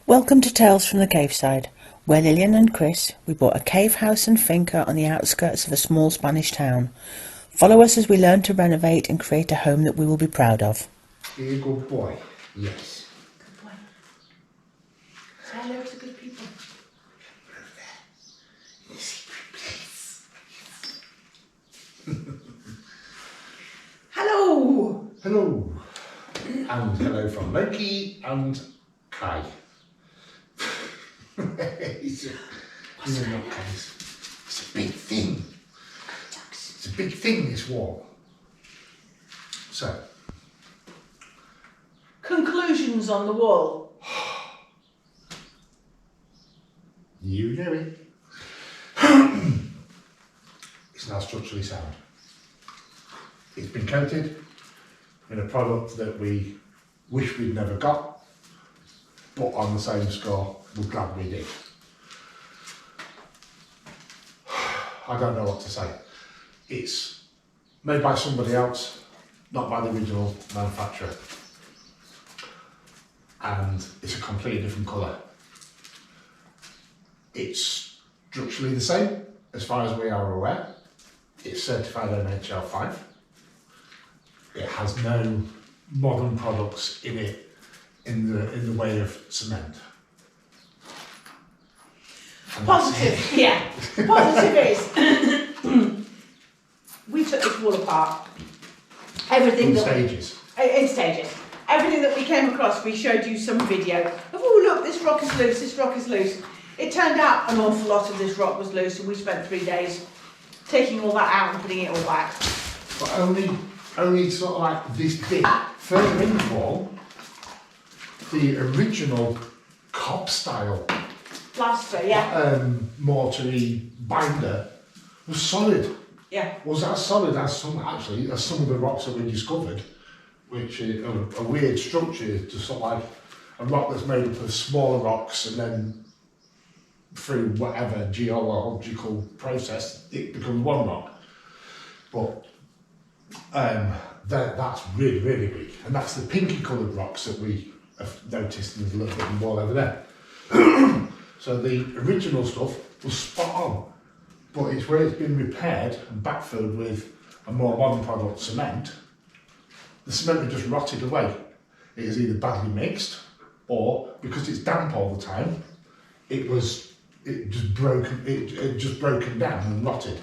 Welcome to Tales from the Caveside, where Lillian and Chris, we bought a cave house and finca on the outskirts of a small Spanish town. Follow us as we learn to renovate and create a home that we will be proud of. Be a good boy. Yes. Good boy. Say hello to good people. Over there. In a secret place. Hello! Hello. And hello from Loki and Kai. It's a big thing. It's a big thing, this wall. So. Conclusions on the wall. You know it. It's now structurally sound. It's been coated in a product that we wish we'd never got, but on the same score, we're glad we did. I don't know what to say. It's made by somebody else, not by the original manufacturer. And it's a completely different colour. It's structurally the same, as far as we are aware. It's certified NHL 5. It has no modern products in it in the way of cement. And Positive, yeah. Positive is we took this wall apart. Everything in that stages. in stages. Everything that we came across, we showed you some video of, oh look, this rock is loose, this rock is loose. It turned out an awful lot of this rock was loose, and we spent 3 days taking all that out and putting it all back. But only sort of like this bit further in the wall, the original cob style Plaster, yeah. mortar-y binder was solid. Yeah. Was as solid as some of the rocks that we discovered, which is a weird structure, just sort of like a rock that's made up of smaller rocks, and then through whatever geological process it becomes one rock. But that's really, really big, and that's the pinky coloured rocks that we have noticed. There's a little bit of the wall over there. So the original stuff was spot on, but it's where it's been repaired and backfilled with a more modern product, cement. The cement had just rotted away. It is either badly mixed, or because it's damp all the time, it just broken down and rotted.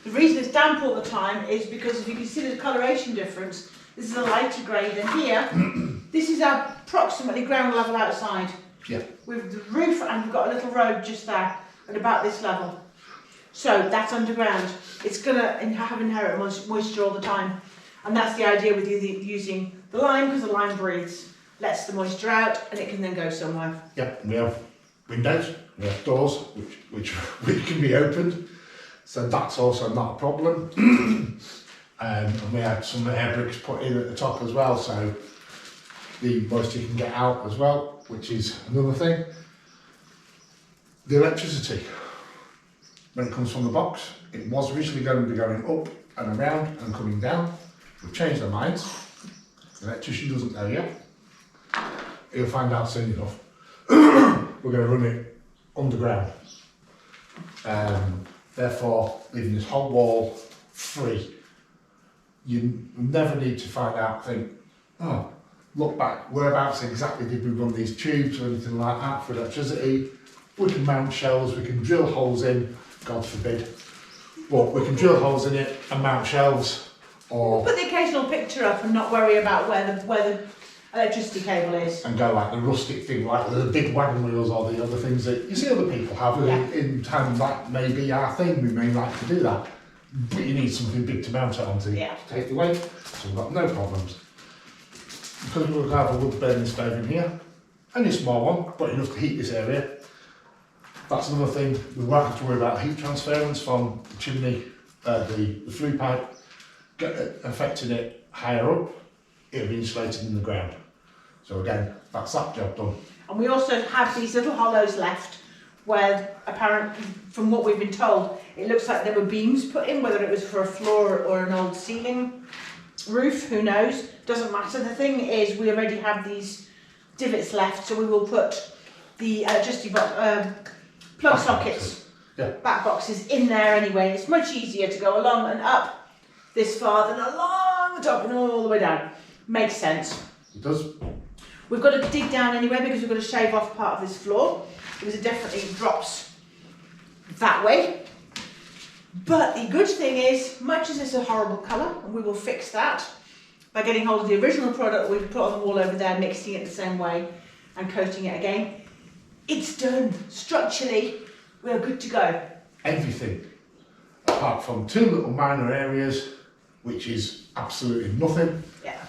The reason it's damp all the time is because if you can see the coloration difference, this is a lighter grey than here. This is approximately ground level outside. Yeah. With the roof, and we've got a little road just there at about this level. So that's underground. It's going to have inherent moisture all the time. And that's the idea with using the lime, because the lime breathes, lets the moisture out, and it can then go somewhere. Yeah, we have windows, we have doors which can be opened, so that's also not a problem. And we had some air bricks put in at the top as well, so the moisture can get out as well, which is another thing. The electricity, when it comes from the box, it was originally going to be going up and around and coming down. We've changed our minds. The electrician doesn't know yet. He'll find out soon enough. We're going to run it underground. Therefore, leaving this whole wall free. You never need to find out, think, oh, look back, whereabouts exactly did we run these tubes or anything like that for electricity. We can mount shelves, we can drill holes in, God forbid, but we can drill holes in it and mount shelves. Or put the occasional picture up and not worry about where the electricity cable is. And go like the rustic thing, like the big wagon wheels or the other things that you see other people have in town. That may be our thing, we may like to do that. But you need something big to mount it onto to take the weight, so we've got no problems. Because we'll have a wood burning stove in here, only a small one, but enough to heat this area. That's another thing, we won't have to worry about heat transference from the chimney, the flue pipe, affecting it higher up. It'll be insulated in the ground. So again, that's that job done. And we also have these little hollows left where apparently, from what we've been told, it looks like there were beams put in, whether it was for a floor or an old ceiling roof, who knows, doesn't matter. The thing is, we already have these divots left, so we will put the adjusting plug sockets, back boxes in there anyway. It's much easier to go along and up this far than along the top and all the way down. Makes sense. It does. We've got to dig down anyway because we've got to shave off part of this floor because it definitely drops that way. But the good thing is, much as it's a horrible colour, and we will fix that by getting hold of the original product we've put on the wall over there, mixing it the same way and coating it again. It's done. Structurally, we're good to go. Everything, apart from 2 little minor areas, which is absolutely nothing. Yeah.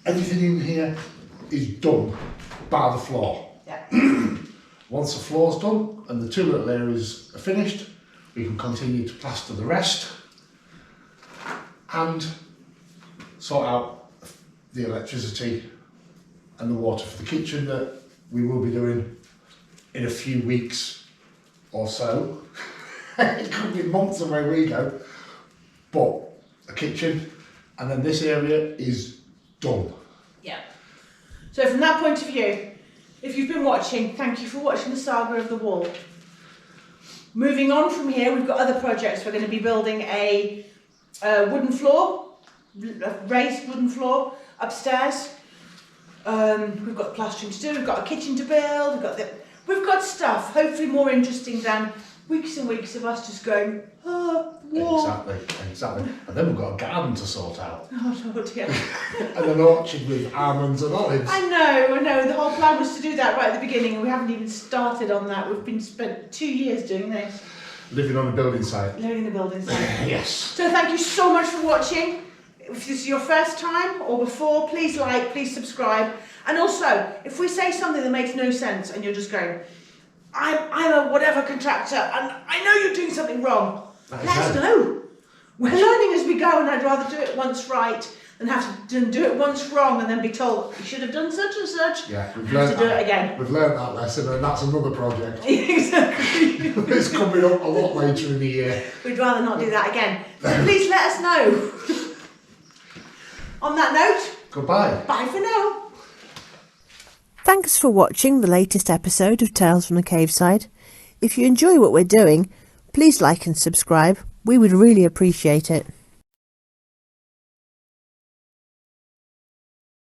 Everything in here is done bar the floor. Yeah. Once the floor's done and the 2 little areas are finished, we can continue to plaster the rest and sort out the electricity and the water for the kitchen that we will be doing in a few weeks or so. It could be months away we go, but a kitchen, and then this area is done. Yeah. So from that point of view, if you've been watching, thank you for watching the saga of the wall. Moving on from here, we've got other projects. We're going to be building a wooden floor, a raised wooden floor upstairs. We've got plastering to do, we've got a kitchen to build, we've got stuff, hopefully more interesting than weeks and weeks of us just going, oh, wall. Exactly. And then we've got a garden to sort out. Oh, Lord, yeah. And an orchard with almonds and olives. I know. The whole plan was to do that right at the beginning, and we haven't even started on that. We've spent 2 years doing this. Living on a building site. Living in the building site. Yes. So thank you so much for watching. If this is your first time or before, please like, please subscribe. And also, if we say something that makes no sense and you're just going, I'm a whatever contractor and I know you're doing something wrong, let us know. We're learning as we go, and I'd rather do it once right than have to do it once wrong and then be told you should have done such and such. Yeah, we've learned learned to do it again. We've learned that lesson, and that's another project. Exactly. It's coming up a lot later in the year. We'd rather not do that again. So please let us know. On that note, Goodbye. bye for now. Thanks for watching the latest episode of Tales from the Caveside. If you enjoy what we're doing, please like and subscribe. We would really appreciate it.